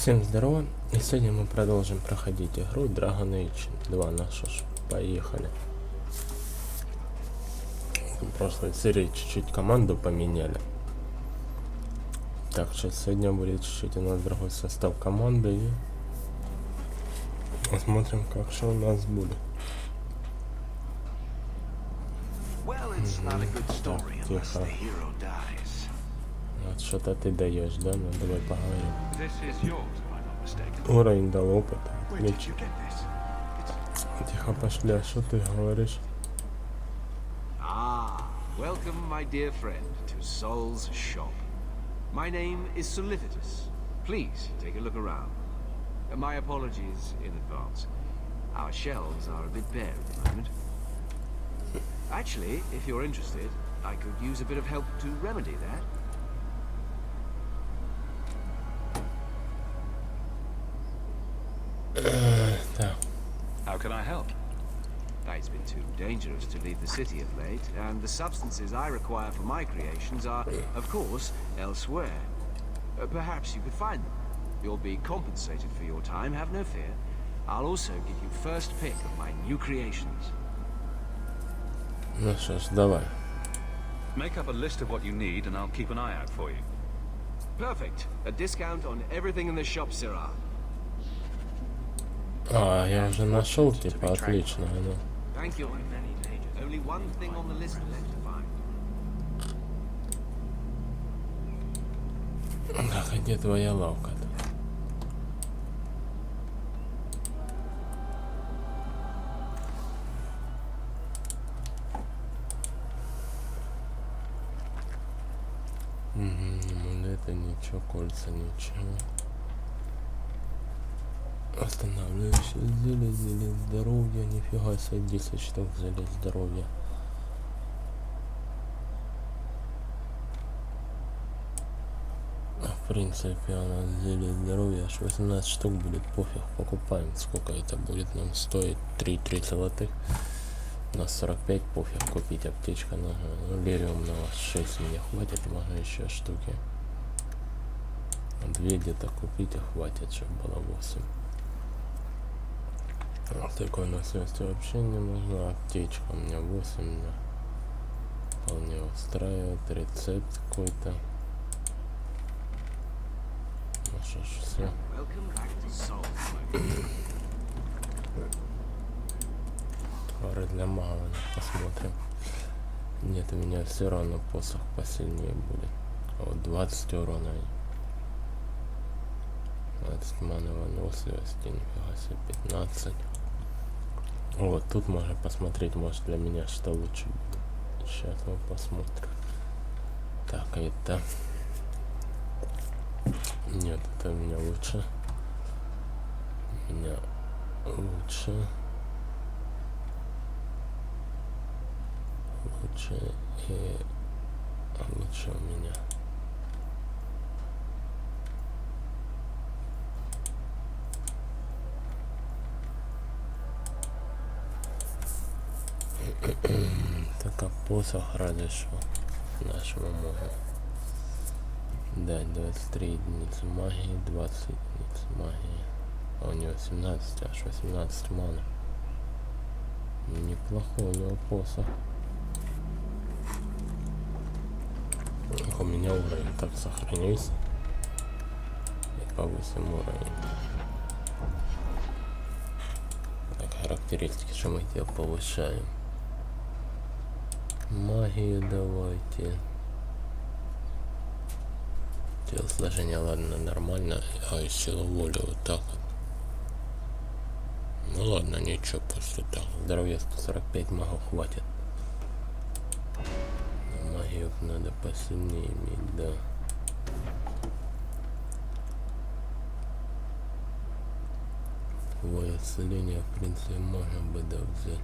Всем здорово, и сегодня мы продолжим проходить игру Dragon Age 2. Ну что ж, поехали. В прошлой серии чуть-чуть команду поменяли. Так, сейчас сегодня будет чуть-чуть у нас другой состав команды, и посмотрим, как что у нас будет. Так, тихо. Вот что-то ты даешь, да? Ну давай поговорим. Уровень дал опыт. Отлично. Тихо пошли, а что ты говоришь? Welcome, my dear friend, to Sol's shop. My name is Solicitus. Please take a look around. My apologies in advance. Our shelves are a bit bare at the moment. Actually, if you're interested, I could use a bit of help to remedy that. How can I help? It's been too dangerous to leave the city of late, and the substances I require for my creations are, of course, elsewhere. Perhaps you could find them. You'll be compensated for your time, have no fear. I'll also give you first pick of my new creations. Ну что ж, давай. Make up a list of what you need and I'll keep an eye out for you. Perfect. A discount on everything in the shop, Sirrah. А, я уже нашел, типа, отлично, ну. Thank you. Only one thing on the list left to find. Так, где твоя лавка тут? Это ничего, кольца ничего. Останавливающее зелье здоровья, нифига себе, 10 штук зелья здоровья. В принципе, у нас зелье здоровья аж 18 штук будет, пофиг, покупаем. Сколько это будет нам стоить? 3 золотых. На 45 пофиг, купить аптечка нужно. Ну, берем на вас 6, мне хватит, можно еще штуки. 2 где-то купить, и хватит, чтобы было 8. Вот такой насвести вообще не нужна. Аптечка у меня 8, да. Вполне устраивает. Рецепт какой-то. Ну что ж, все. Пары для мага, посмотрим. Нет, у меня все равно посох посильнее будет. А вот 20 урона. 20 маны выносливости, нифига себе, 15. Вот, тут можно посмотреть, может для меня что лучше будет. Сейчас мы посмотрим. Так, это... Нет, это у меня лучше. У меня лучше. Лучше и... лучше у меня. Так, а посох разве что нашему можно дать 23 единицы магии, 20 единиц магии. А у него 17, аж 18 маны. Неплохой у него посох. У меня уровень так сохранился. И повысим уровень. Так, характеристики, что мы тебе повышаем. Магию давайте. Телосложение, ладно, нормально. А и сила воли вот так вот. Ну ладно, ничего, просто так. Здоровье 145 магов хватит. Но магию надо посильнее иметь, да. Твое исцеление, в принципе, можно бы да взять.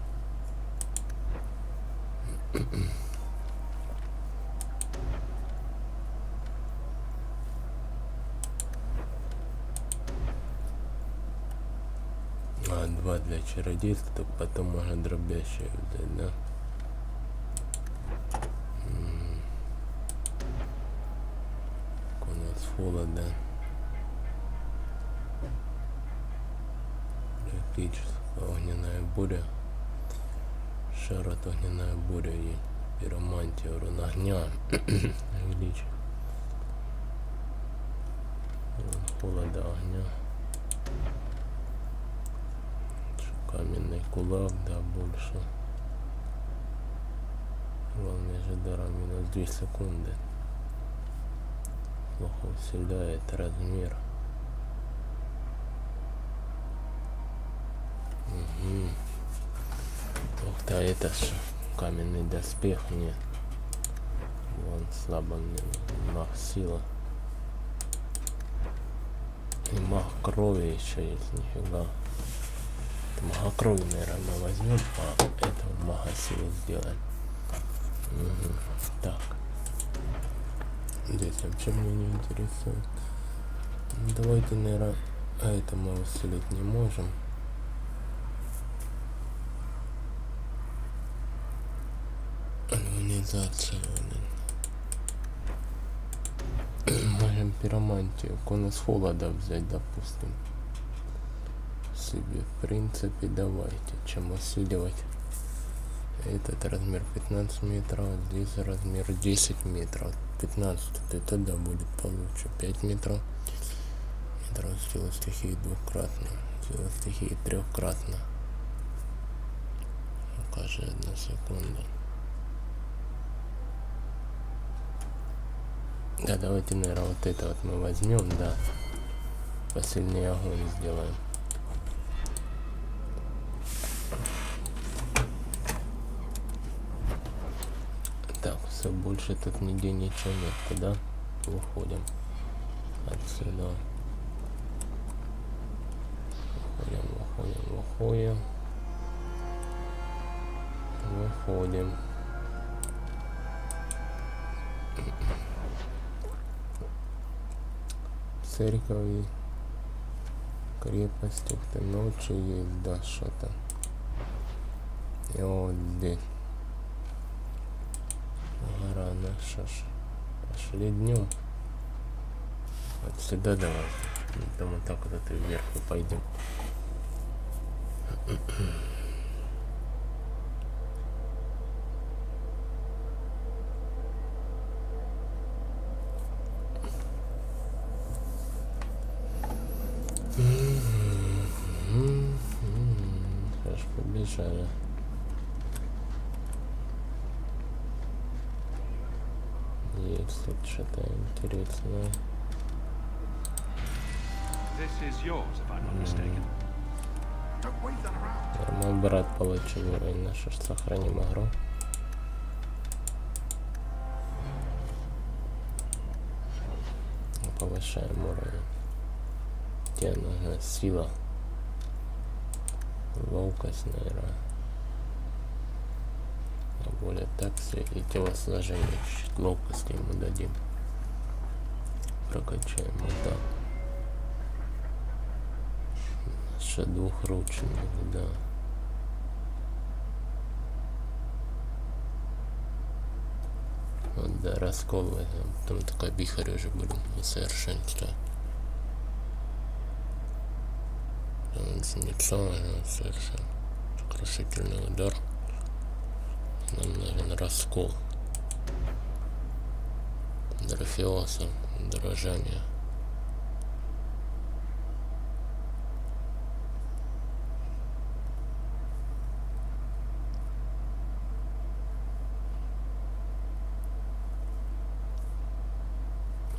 А 2 для чародейства, так потом можно дробящее взять, да? У нас холода. критическая огненная буря. Шар от огненная буря и пиромантия, урон огня. Увеличить. Урон холода огня. Каменный кулак, да, больше. Урон между даром минус 2 секунды. Плохо усиляет размер. Угу. Ух ты, это ж каменный доспех, нет. Вон слабо мне мах сила. И мах крови еще есть, нифига. Это мага крови, наверное, мы возьмем, а этого мага силы сделаем. Угу. Так. Здесь вообще меня не интересует. Давайте, наверное, это мы усилить не можем. Организация. Можем пиромантию, конус холода взять, допустим. Себе, в принципе, давайте. Чем усиливать? Этот размер 15 метров, здесь размер 10 метров. 15, и тогда будет получше. 5 метров. Метров сила стихии двукратно. Сила стихии трехкратно. Покажи 1 секунду. Да, давайте, наверное, вот это вот мы возьмем, да. Посильнее огонь сделаем. Так, все, больше тут нигде ничего нет, куда выходим отсюда. Выходим. Церковь, крепость, ух ночи есть, да, что-то. И вот здесь. Гора наша. Пошли днем. Отсюда давай. Там вот так вот это вверх и пойдем. Хорошо, побежали. Есть тут что-то интересное. Мой брат получил уровень, на что ж сохраним игру. Повышаем уровень. Тебе нужна сила, ловкость, наверное. А более так все и телосложение, чуть-чуть ловкости ему дадим. Прокачаем вот так. Еще двухручный, да. Вот, да, раскол возьмем. Потом такой вихрь уже будем усовершенствовать. Совершенно сокрушительный удар. Нам нужен раскол. Дрофеоса, дрожание.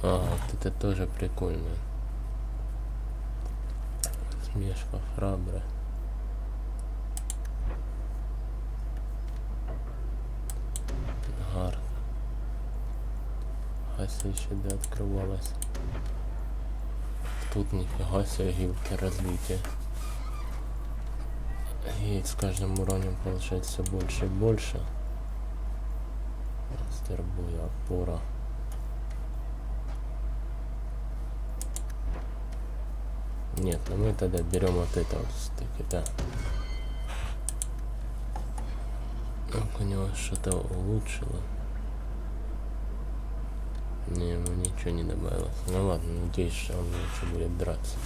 А, вот это тоже прикольно. Смешка храбра. Гард. Хася еще да открывалась. Тут нифига себе гилки развития. И с каждым уровнем получается все больше и больше. Мастер боя, опора. Нет, ну мы тогда берем вот это вот стыки, да. У него что-то улучшило. Не, ему ничего не добавилось. Ну ладно, надеюсь, что он лучше будет драться.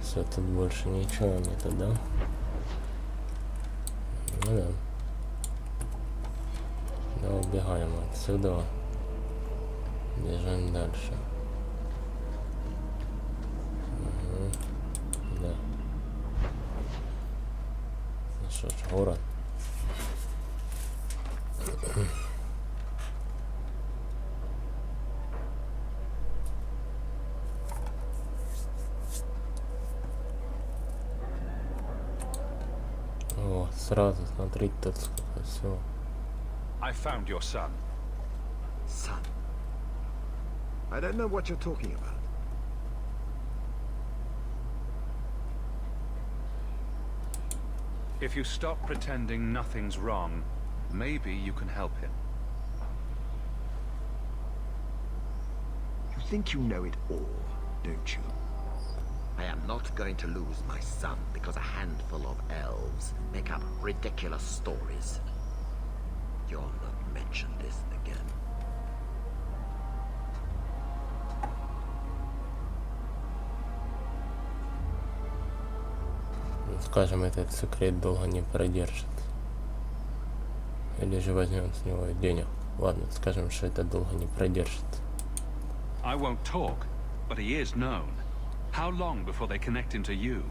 Все, тут больше ничего нету, да? Ну да. Да, убегаем отсюда. Бежим дальше. Да. Ну что ж, город. О, сразу смотреть тут сколько всего. I found your son. Son? I don't know what you're talking about. If you stop pretending nothing's wrong, maybe you can help him. You think you know it all, don't you? I am not going to lose my son because a handful of elves make up ridiculous stories. You'll not mention this again. Скажем, этот секрет долго не продержит. Или же возьмем с него денег. Ладно, скажем, что это долго не продержит. I won't talk, but he is known. How long before they connect him to you?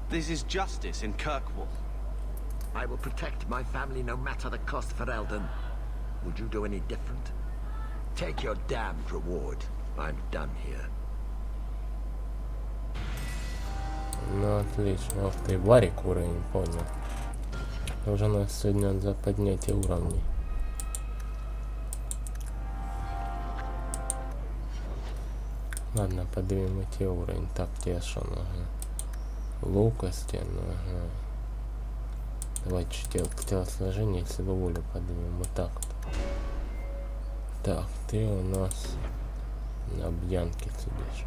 This is justice in Kirkwall. I will protect my family no matter the cost for Eldon. Would you do any different? Take your damned reward. I'm done here. Ну, отлично. Ох ты, Варик уровень, понял. Уже у нас сегодня за поднятие уровней. Ладно, поднимем эти уровень. Так, тешен, ага. Ловкости, ага. Давайте телосложение, силу волю поднимем. Вот так вот. Так, ты у нас на бьянке сидишь.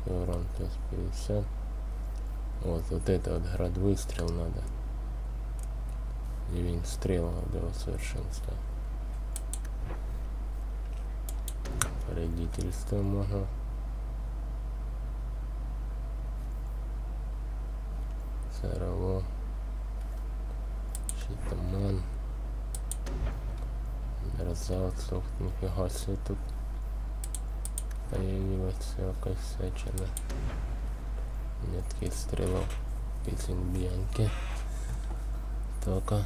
Урон плюс 50. Вот это вот град выстрел надо. Ливень стрела до совершенства. Вредительство можно. Сорово. Щитоман. Мерзавец. Ух, нифига себе тут появилась всякая всячина. Меткий стрелок. Песень бьянки. Только.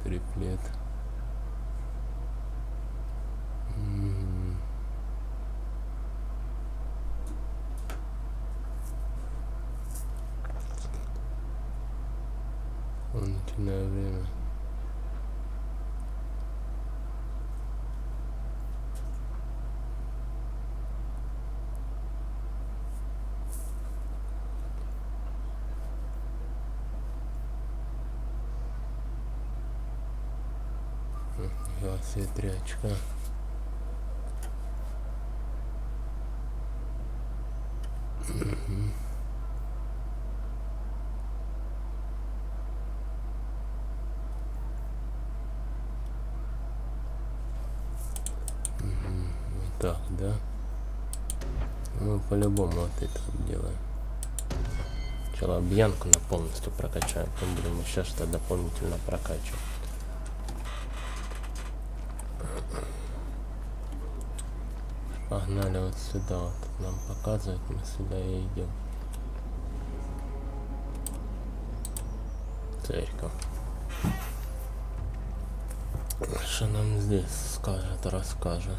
Триплет. Начинаю время. Ветрячка. Так, да? Ну, по-любому вот это вот делаем. Сначала бьянку на полностью прокачаем, потом будем еще что-то дополнительно прокачивать. Погнали вот сюда, вот нам показывает, мы сюда и идем. Церковь. Что нам здесь скажет, расскажет.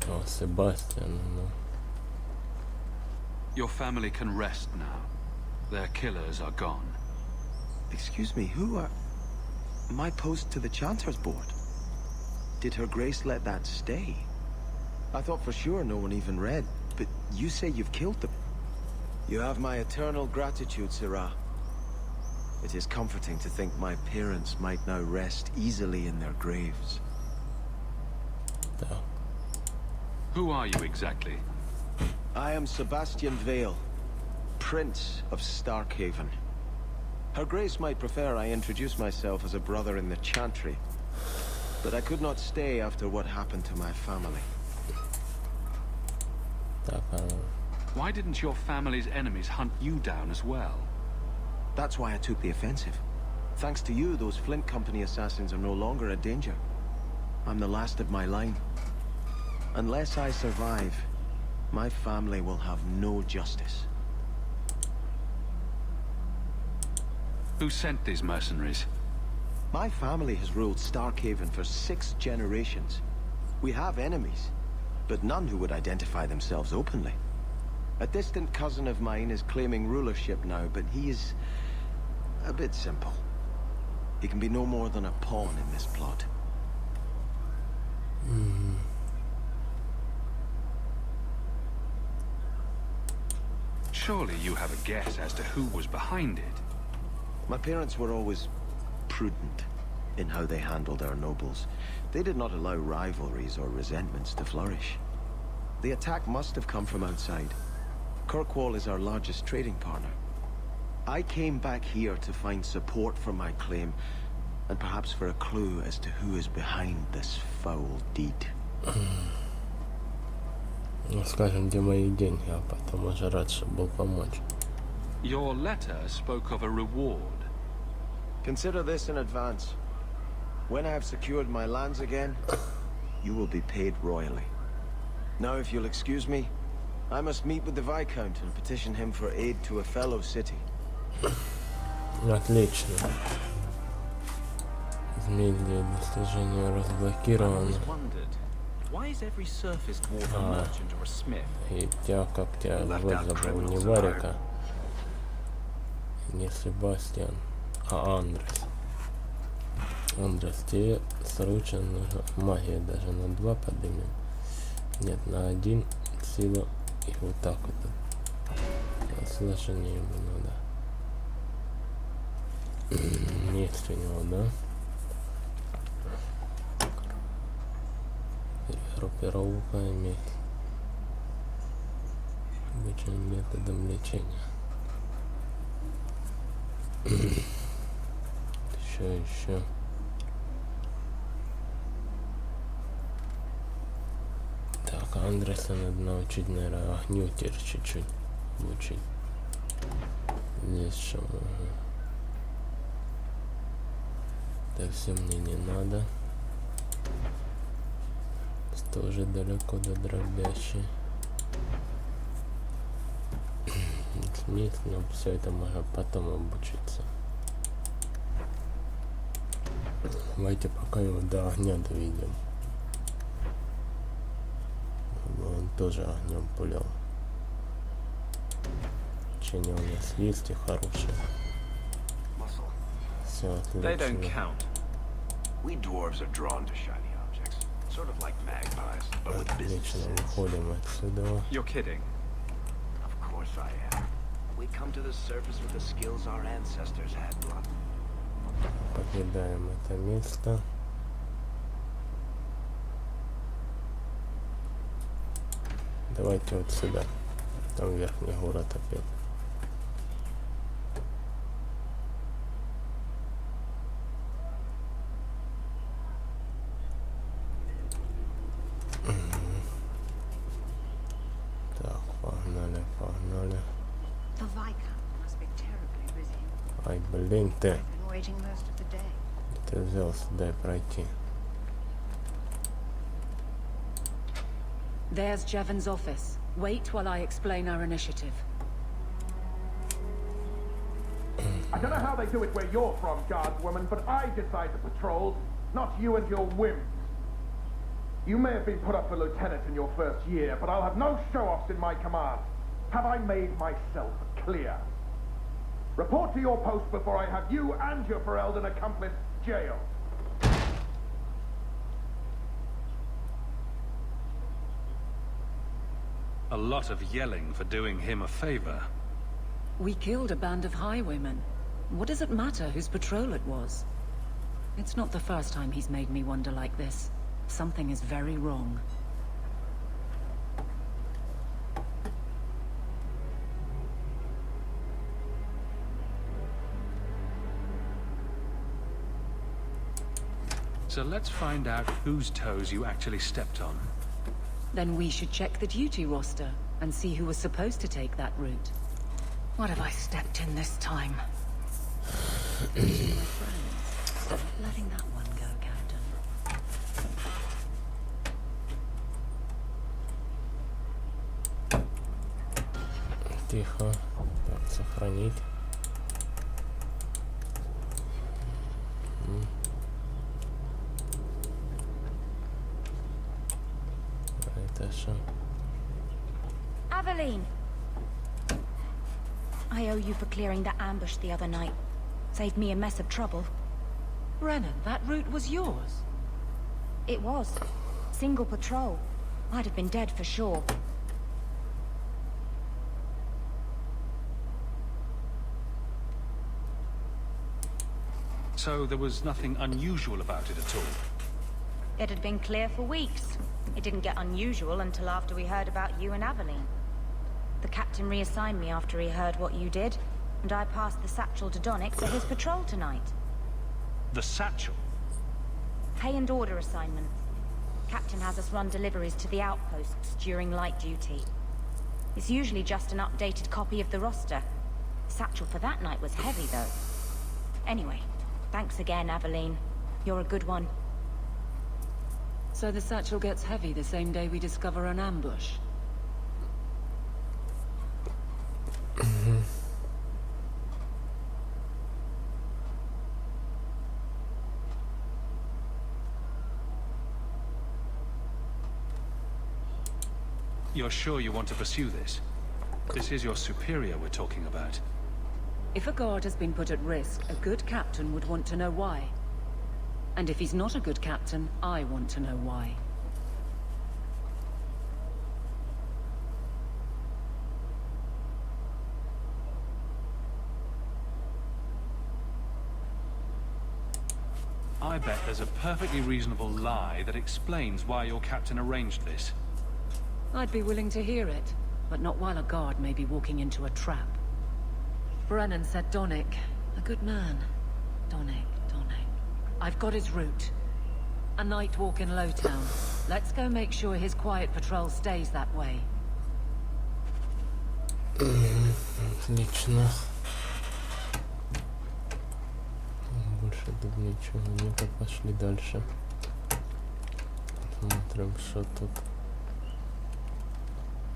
О, Себастьян, ну. Your family can rest now. Their killers are gone. Excuse me, who are... My post to the Chancellor's board? Did Her Grace let that stay? I thought for sure no one even read, but you say you've killed them. You have my eternal gratitude, Sirrah. It is comforting to think my parents might now rest easily in their graves. Да. Who are you exactly? I am Sebastian Vale, Prince of Starkhaven. Her Grace might prefer I introduce myself as a brother in the Chantry, but I could not stay after what happened to my family. Так, Why didn't your family's enemies hunt you down as well? That's why I took the offensive. Thanks to you, those Flint Company assassins are no longer a danger. I'm the last of my line. Unless I survive, my family will have no justice. Who sent these mercenaries? My family has ruled Starkhaven for 6 generations. We have enemies, but none who would identify themselves openly. A distant cousin of mine is claiming rulership now, but he is a bit simple. He can be no more than a pawn in this plot. Surely you have a guess as to who was behind it. My parents were always prudent in how they handled our nobles. They did not allow rivalries or resentments to flourish. The attack must have come from outside. Kirkwall is our largest trading partner. I came back here to find support for my claim, and perhaps for a clue as to who is behind this foul deed. ну скажем, где мои деньги, а потом уже рад, что был помочь. Your letter spoke of a reward. Consider this in advance. When I have secured my lands again, you will be paid royally. Now, if you'll excuse me, I must meet with the Viscount and petition him for aid to a fellow city. Отлично. Изменили достижение разблокировано. И тебя, как тебя зовут, забыл, не Варика, не Себастьян, а Андрес. Андрес, тебе срочно нужна магия, даже на 2 поднимем. Нет, на 1 сила и вот так вот. Сложнее ему надо. Есть у него, да? Перегруппировка имеет обычным методом лечения. Еще. Так, Андреса надо научить, наверное, огню теперь чуть-чуть учить. Здесь что? Это все мне не надо. Тоже далеко до дробящей. Смесь, но все это можно потом обучиться. Давайте пока его до огня доведем. Он тоже огнем пулял. Учение у нас есть и хорошее. Все отлично. We dwarves are drawn to shiny objects, sort of like magpies, but with business Отлично, sense. выходим отсюда. You're kidding. Of course I am. We come to the surface with the skills our ancestors had, blood. Покидаем это место. Давайте вот сюда. Там верхний город опять. Так, погнали. The Viscount must be terribly busy. Ай, блин, ты. I've been waiting most of the day. Ты взялся, дай пройти. There's Jevon's office. Wait while I explain our initiative. I don't know how they do it where you're from, guardswoman, but I decide the patrols, not you and your whims. You may have been put up for lieutenant in your first year, but I'll have no show-offs in my command. Have I made myself clear? Report to your post before I have you and your Ferelden accomplice jailed. A lot of yelling for doing him a favor. We killed a band of highwaymen. What does it matter whose patrol it was? It's not the first time he's made me wonder like this. Something is very wrong. So let's find out whose toes you actually stepped on. Then we should check the duty roster and see who was supposed to take that route. What have I stepped in this time? My friends, stop letting that one go, Captain. Тихо. Так, сохранить. Это что? Aveline! I owe you for clearing that ambush the other night. Saved me a mess of trouble. Brennan, that route was yours? It was. Single patrol. I'd have been dead for sure. So there was nothing unusual about it at all? It had been clear for weeks. It didn't get unusual until after we heard about you and Aveline. The captain reassigned me after he heard what you did, and I passed the satchel to Donnick for his patrol tonight. The satchel? Pay and order assignments. Captain has us run deliveries to the outposts during light duty. It's usually just an updated copy of the roster. Satchel for that night was heavy, though. Anyway, thanks again, Aveline. You're a good one. So the satchel gets heavy the same day we discover an ambush? You're sure you want to pursue this? This is your superior we're talking about. If a guard has been put at risk, a good captain would want to know why. And if he's not a good captain, I want to know why. I bet there's a perfectly reasonable lie that explains why your captain arranged this. I'd be willing to hear it, but not while a guard may be walking into a trap. Brennan said Donnick. A good man. Donnick. I've got his route. A night walk in Lowtown. Let's go make sure his quiet patrol stays that way. Отлично. Больше тут ничего нету, пошли дальше. Смотрим, что тут.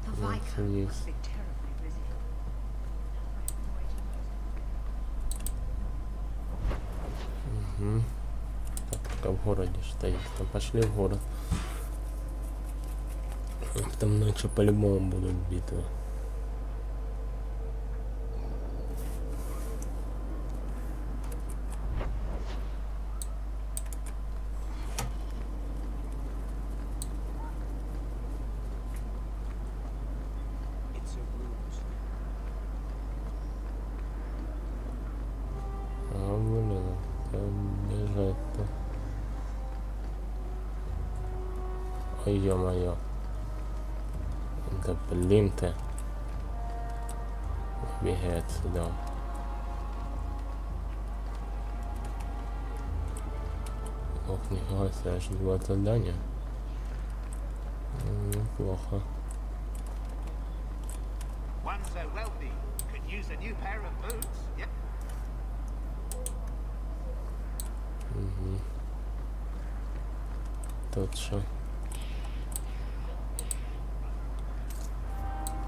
The Вот Viscount есть. must be terribly busy. Так, пока в городе стоит. Там пошли в город. Там ночью по-любому будут битвы. А, блин, там бежать-то. Ой, ё-моё. Да блин ты. Бегай отсюда. Ох, нифига себе, аж 2 задания. Неплохо. One so wealthy could use a new pair of boots. Yep. Тут что?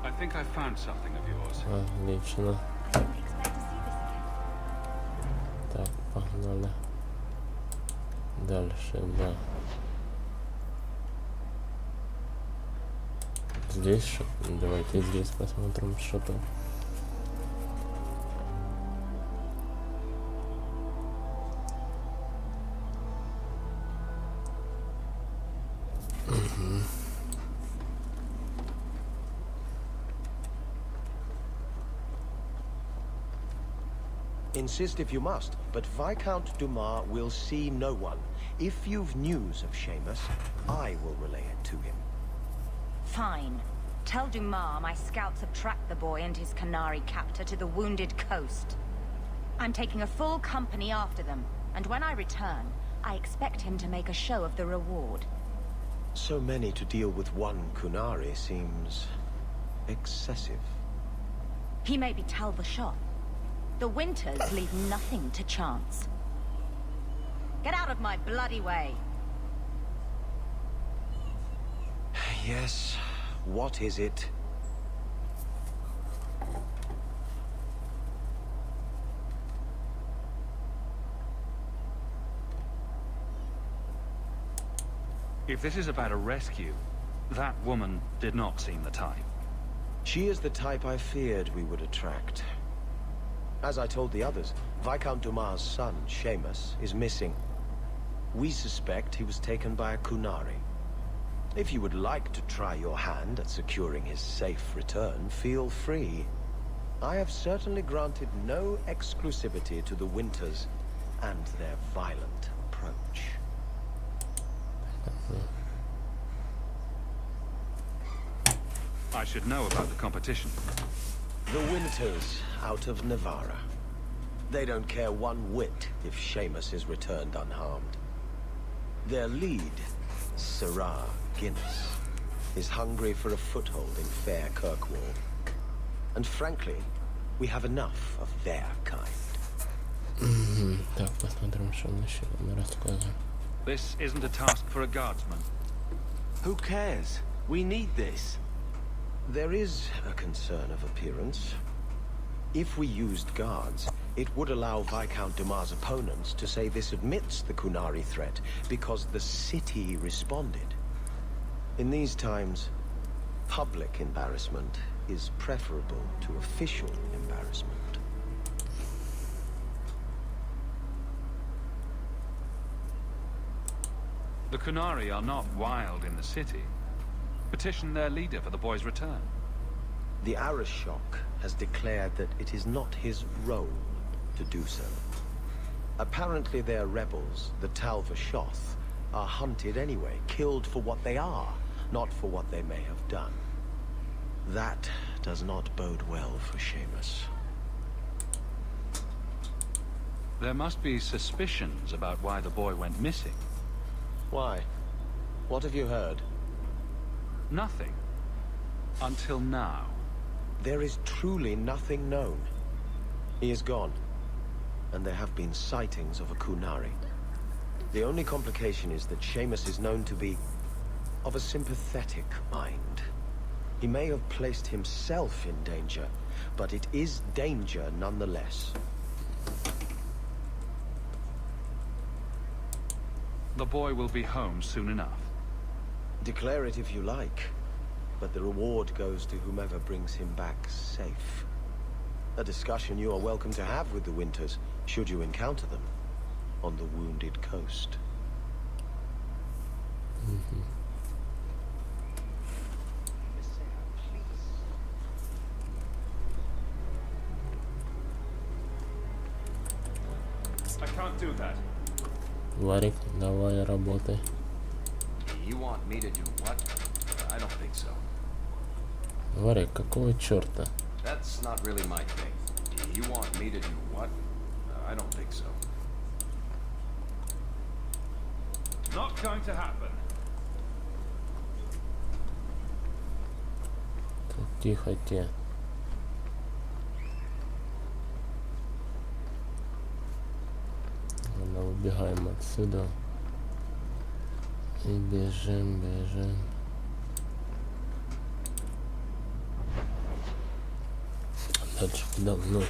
I think I found something of yours. Отлично. I didn't expect to see this again. Так, погнали. Дальше, да. Здесь что? Давайте здесь посмотрим, что там. Insist if you must, but Viscount Dumas will see no one. If you've news of Seamus, I will relay it to him. Fine. Tell Dumas my scouts have tracked the boy and his Canary captor to the wounded coast. I'm taking a full company after them, and when I return, I expect him to make a show of the reward. So many to deal with one Kunari seems excessive. He may be Tal the Shot. The Winters leave nothing to chance. Get out of my bloody way! Yes, what is it? If this is about a rescue, that woman did not seem the type. She is the type I feared we would attract. As I told the others, Viscount Dumas' son, Seamus, is missing. We suspect he was taken by a Kunari. If you would like to try your hand at securing his safe return, feel free. I have certainly granted no exclusivity to the Winters and their violent approach. I should know about the competition. The Winters out of Navarra. They don't care one whit if Seamus is returned unharmed. Their lead, Sarah Guinness, is hungry for a foothold in fair Kirkwall. And frankly, we have enough of their kind. Так, посмотрим, что он еще нам рассказывает. This isn't a task for a guardsman. Who cares? We need this. There is a concern of appearance. If we used guards, it would allow Viscount Dumas' opponents to say this admits the Kunari threat because the city responded. In these times, public embarrassment is preferable to official embarrassment. The Kunari are not wild in the city. Petition their leader for the boy's return. The Arishok has declared that it is not his role to do so. Apparently their rebels, the Tal-Vashoth, are hunted anyway, killed for what they are, not for what they may have done. That does not bode well for Seamus. There must be suspicions about why the boy went missing. Why? What have you heard? Nothing. Until now. There is truly nothing known. He is gone. And there have been sightings of a Kunari. The only complication is that Seamus is known to be of a sympathetic mind. He may have placed himself in danger, but it is danger nonetheless. The boy will be home soon enough. Declare it if you like, but the reward goes to whomever brings him back safe. A discussion you are welcome to have with the Winters, should you encounter them, on the Wounded Coast. I can't do that. Варик, давай работай. You want me to do what? I don't think so. Варик, какого черта? That's not really my thing. You want me to do what? I don't think so. Not going to happen. Тихо, те. Ладно, убегаем отсюда. И бежим, бежим. Дальше куда? Ночь.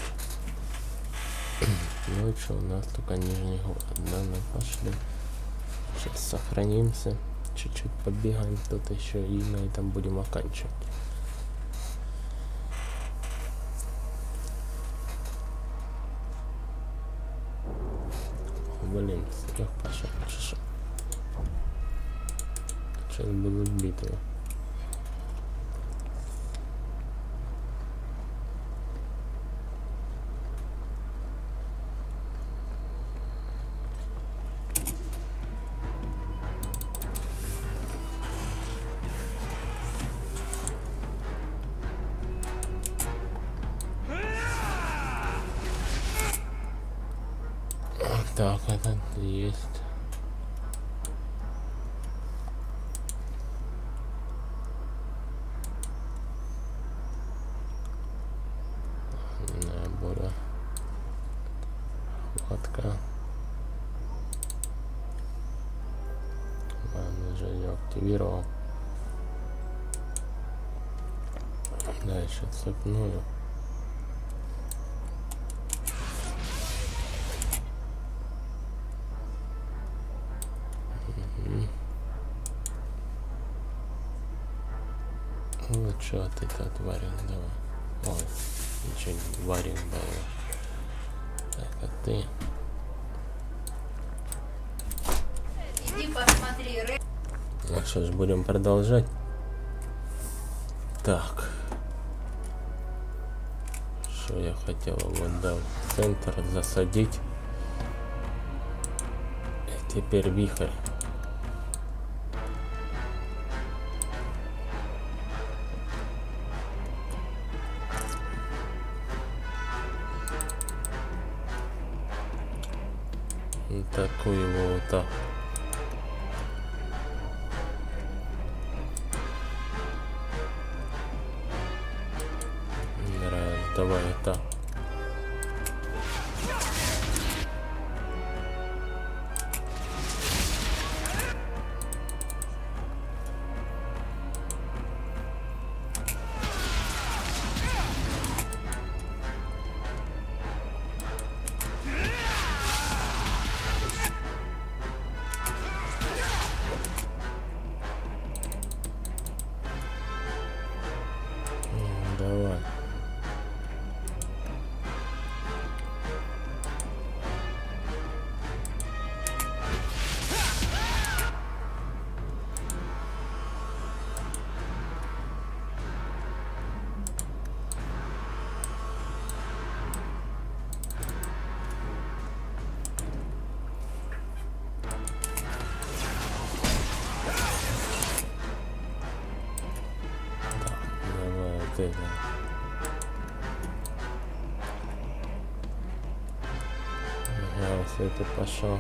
Ночью у нас только Нижний город. Да, мы пошли. Сейчас сохранимся. Чуть-чуть побегаем тут еще и на этом будем оканчивать. Блин, снег пошел. Сейчас будут битвы. Так, это есть. Лодка. Ладно, уже ее активировал. Дальше цепную. Ну что ты тут варим, давай. Ой, ничего не варим, давай. Так, а ты? Иди посмотри, Ну что ж, будем продолжать. Так. Что я хотел? Вот, да, в центр засадить. И теперь вихрь. Такую его вот так. Давай вот так. Давай. Давай вот это. Я вот это пошел.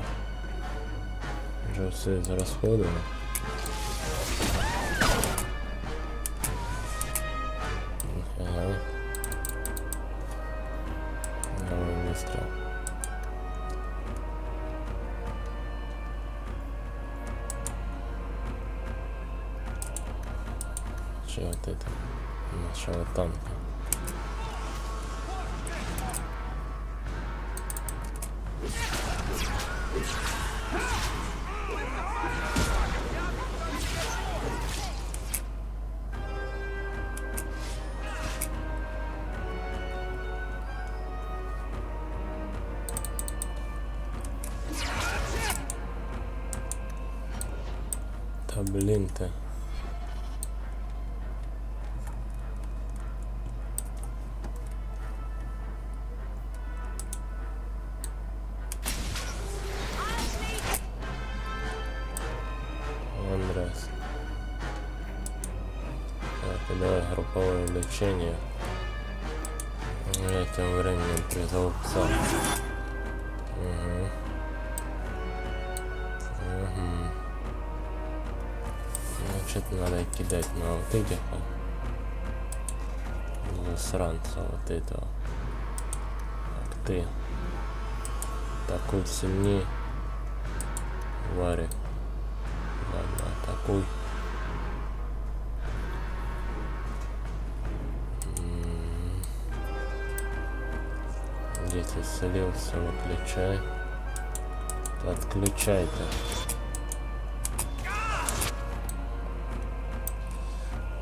Уже все израсходовано. Ага. Давай быстро. Че вот это? Нашего танка. Да блин-то. Раз. Так, давай групповое лечение. Я тем временем призову пса. Угу. Угу. Ну, что-то надо кидать на вот этих засранца вот этого. Так, ты. Такой сильнее. Варик. Ладно, атакуй. Здесь исцелился, выключай. Отключай-то.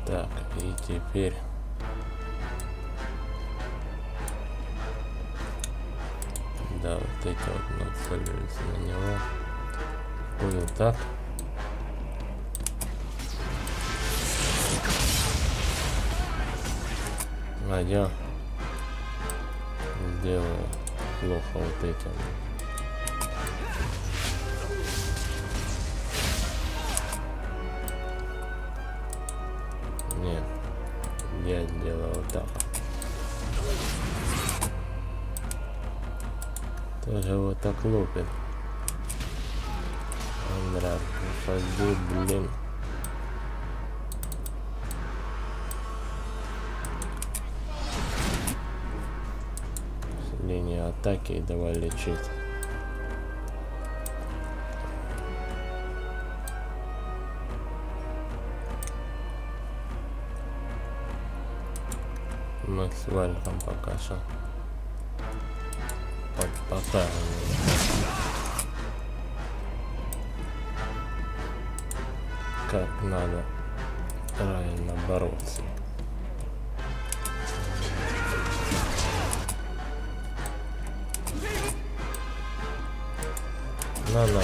Так, и теперь да, вот эти вот нацелились на него. Понял, так. А я сделаю плохо вот этим. Нет, я сделаю вот так. Тоже вот так лупит. Андра, уходи, блин. Линия атаки и давай лечить. Мы с Вальком пока что покажем, как надо правильно бороться. На нога.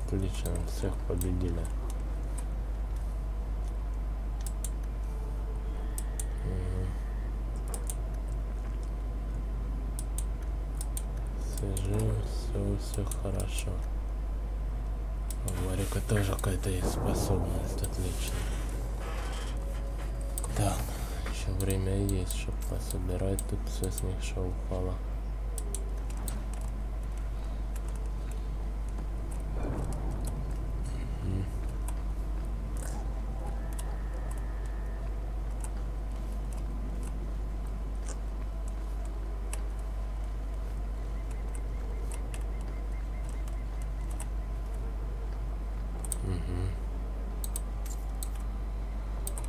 Отлично, всех победили. Все хорошо. У Варика тоже какая-то есть способность, отлично. Так, еще время есть, чтобы пособирать тут все с них, что упало.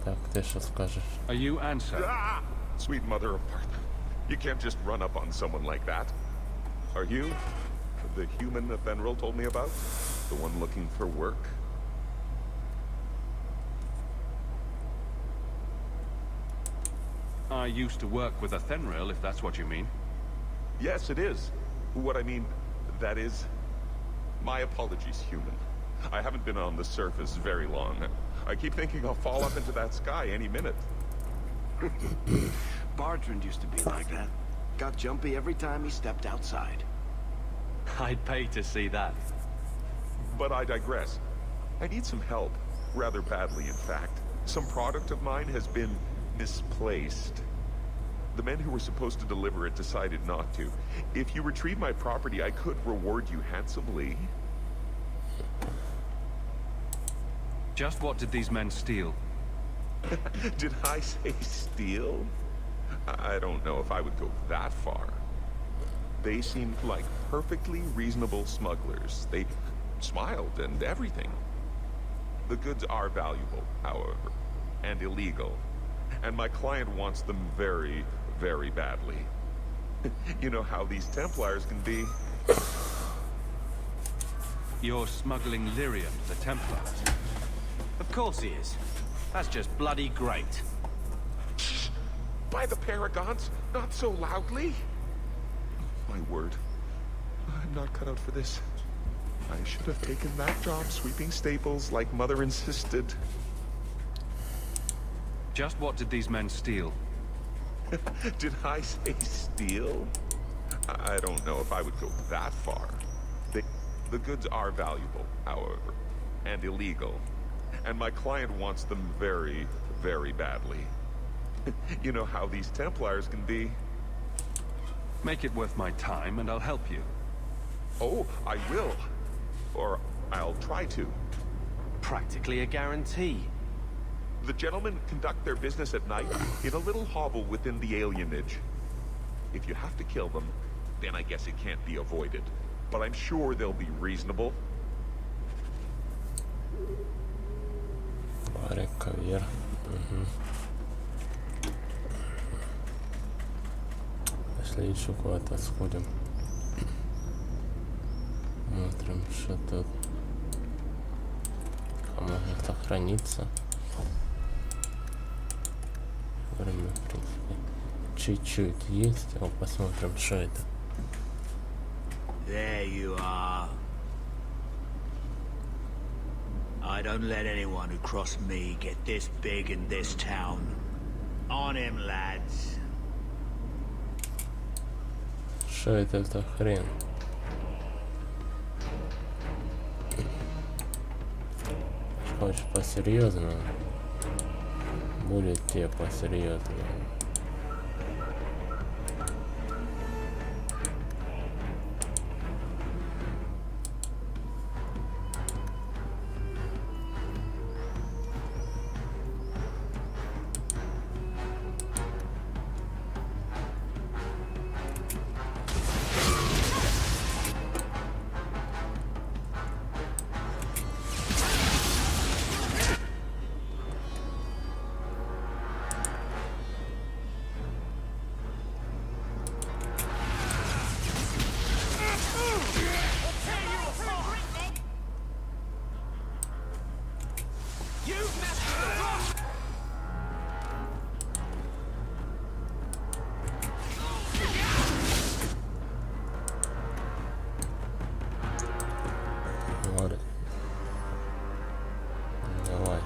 Так, ты что скажешь? Are you Answer? Ah! Sweet mother of Partha. You can't just run up on someone like that. Are you the human that Fenrir told me about? The one looking for work? I used to work with a Fenrir, if that's what you mean. Yes, it is. What I mean, that is... My apologies, human. I haven't been on the surface very long. I keep thinking I'll fall up into that sky any minute. Bartrand used to be like that. Got jumpy every time he stepped outside. I'd pay to see that. But I digress. I need some help. Rather badly, in fact. Some product of mine has been misplaced. The men who were supposed to deliver it decided not to. If you retrieve my property, I could reward you handsomely. Just what did these men steal? Did I say steal? I don't know if I would go that far. They seemed like perfectly reasonable smugglers. They smiled and everything. The goods are valuable, however, and illegal. And my client wants them very, very badly. You know how these Templars can be. You're smuggling lyrium to the Templars. Of course he is. That's just bloody great. By the Paragons, not so loudly. My word. I'm not cut out for this. I should have taken that job sweeping stables like Mother insisted. Just what did these men steal? Did I say steal? I don't know if I would go that far. The goods are valuable, however, and illegal. And my client wants them very, very badly. You know how these Templars can be. Make it worth my time and I'll help you. Oh, I will. Or I'll try to. Practically a guarantee. The gentlemen conduct their business at night in a little hovel within the alienage. If you have to kill them, then I guess it can't be avoided. But I'm sure they'll be reasonable. Варика вверх. Пошли еще куда-то сходим. Смотрим, что тут. А можно сохраниться. Время, в принципе, чуть-чуть есть. А посмотрим, что это. There you are. I don't let anyone who crossed me get this big in this town. On him, lads. Что это за хрен? Хочешь по-серьезному? Будет тебе по-серьезному. Вот. Давай.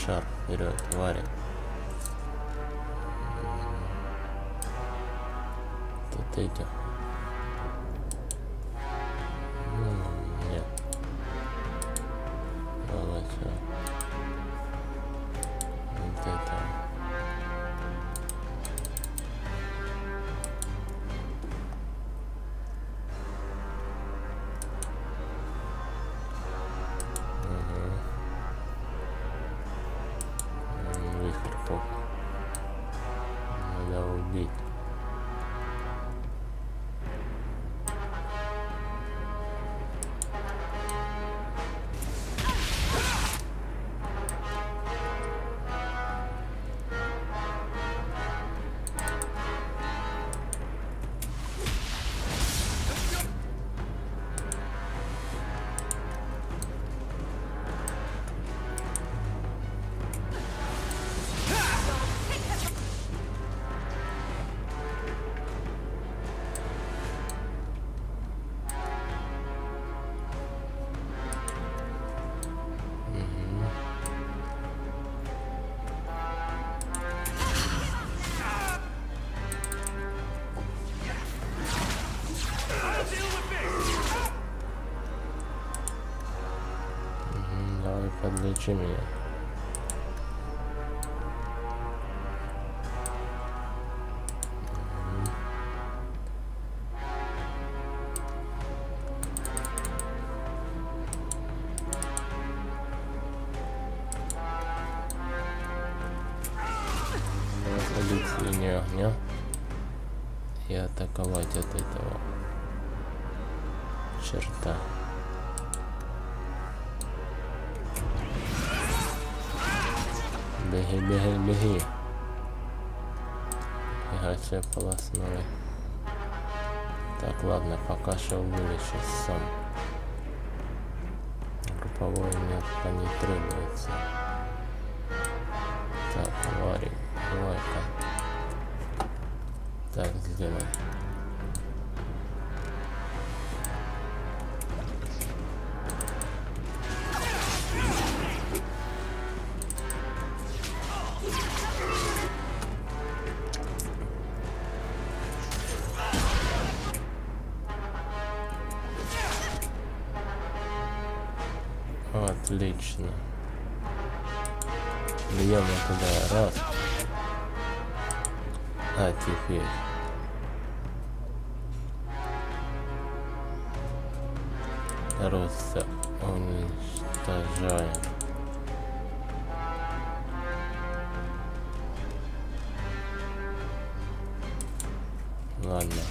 Шар вперед, Варя. Тут этих. Нет. Давай сюда. Вот это. Надо убить. Давай подлечи меня. Проходить с линии огня и атаковать от этого черта. Беги, беги, беги. Фига полосной. Так, ладно, пока что вылечу сам. Групповой мне пока не требуется. Так, Варик, давай-ка. Так, сделай. Отлично. Бьем туда раз. А теперь просто уничтожаем. Ладно.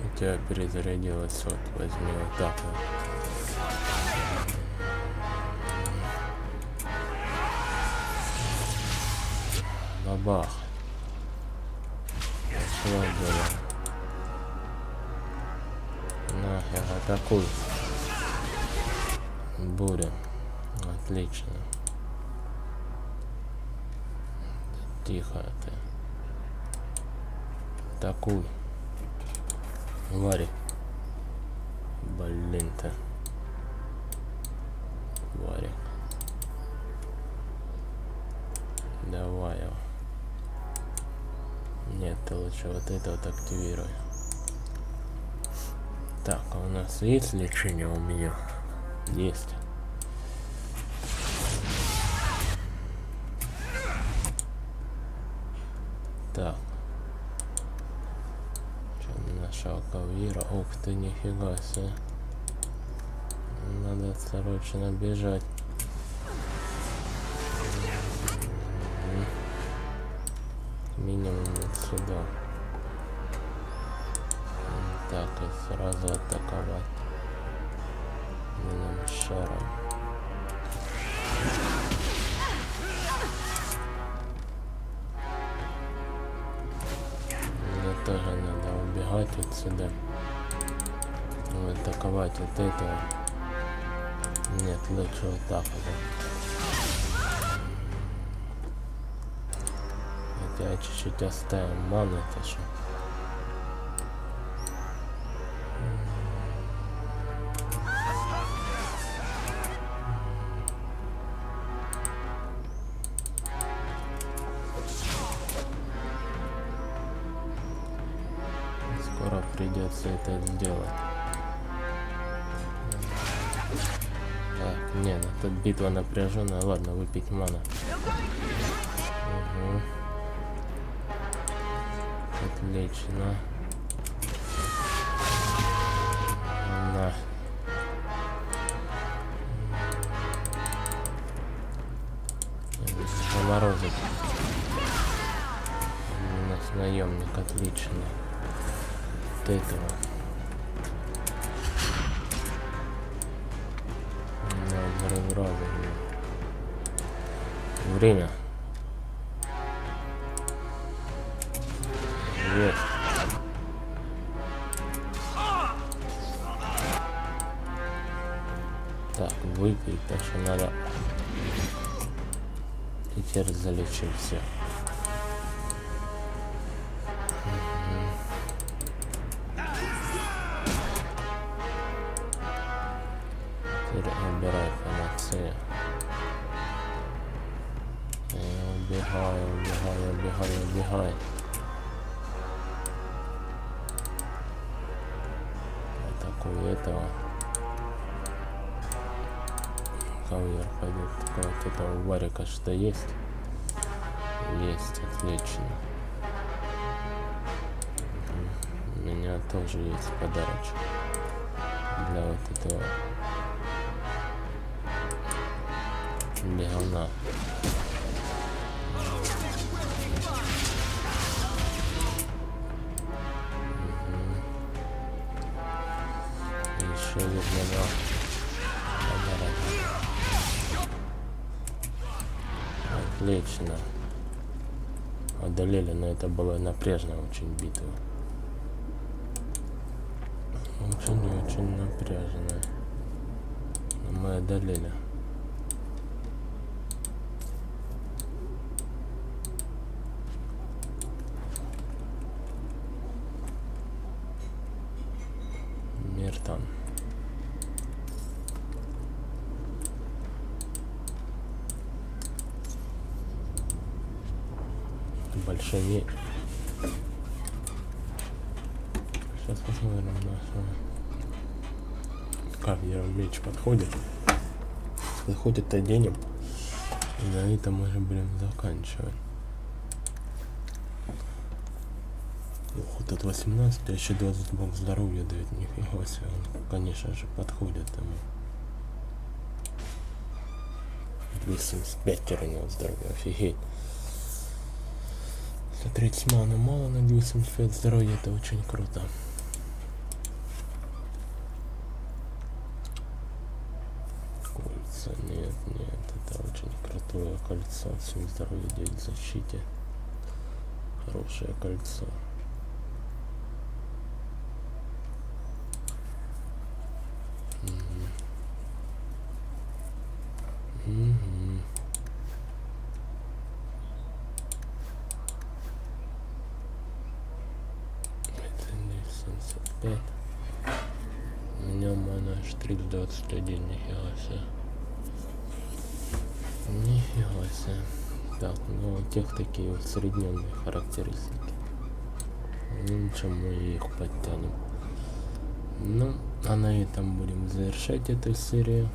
У тебя перезарядилась, вот возьми вот так вот. Бабах. Что было? Нахер, атакуй. Буря. Отлично. Тихо ты. Атакуй. Вари. Блин-то. Вари. Давай его. Нет, ты лучше вот это вот активируй. Так, а у нас есть лечение у меня? Есть. Так. Нашел кавира. Ух ты, нифига себе. Надо срочно бежать. Минимум сюда. Так, и сразу атаковать. Минимум шаром. Мне тоже надо убегать отсюда. атаковать вот этого. Нет, лучше вот так вот. Хотя чуть-чуть оставим ману-то что. Скоро придется это сделать. Так, не, ну тут битва напряженная. Ладно, выпить мана. Угу. Отлично. На. Заморозить. У нас наемник, отлично. Вот этого. Время. Есть. Так, выпить, так что надо. И теперь залечим все. Теперь убирай панацею. Убегай. Атакую этого. Кавер пойдет. Вот этого варика что есть? Есть, отлично. У меня тоже есть подарочек для вот этого бегуна. Еще вернемо подарок. Отлично. Одолели, но это была напряжная очень битва. Очень напряженная. Но мы одолели. Мир там. Большой меч. Сейчас посмотрим нашу. Как меч подходит. Подходит, оденем. И на этом мы же будем заканчивать. Ох, тут 18, а еще 20 бог здоровья дает. Нифига себе. Он, конечно же, подходит ему. 275 у здоровья. Офигеть. 130 ману мало, на 275 здоровья, это очень круто. Кольца, нет, это очень крутое кольцо. 7 здоровья, 9 защите. Хорошее кольцо. У меня мана аж 321, нифига себе. Нифига себе. Так, ну у тех такие усредненные характеристики. Ничего, мы их подтянем. Ну, а на этом будем завершать эту серию.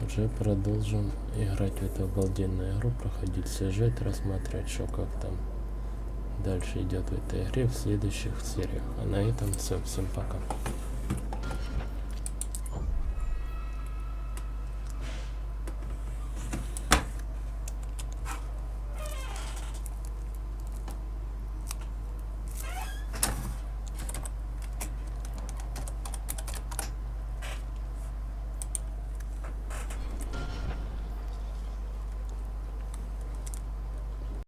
Уже продолжим играть в эту обалденную игру, проходить сюжет, рассматривать, что как там дальше идет в этой игре в следующих сериях. А на этом все. Всем пока.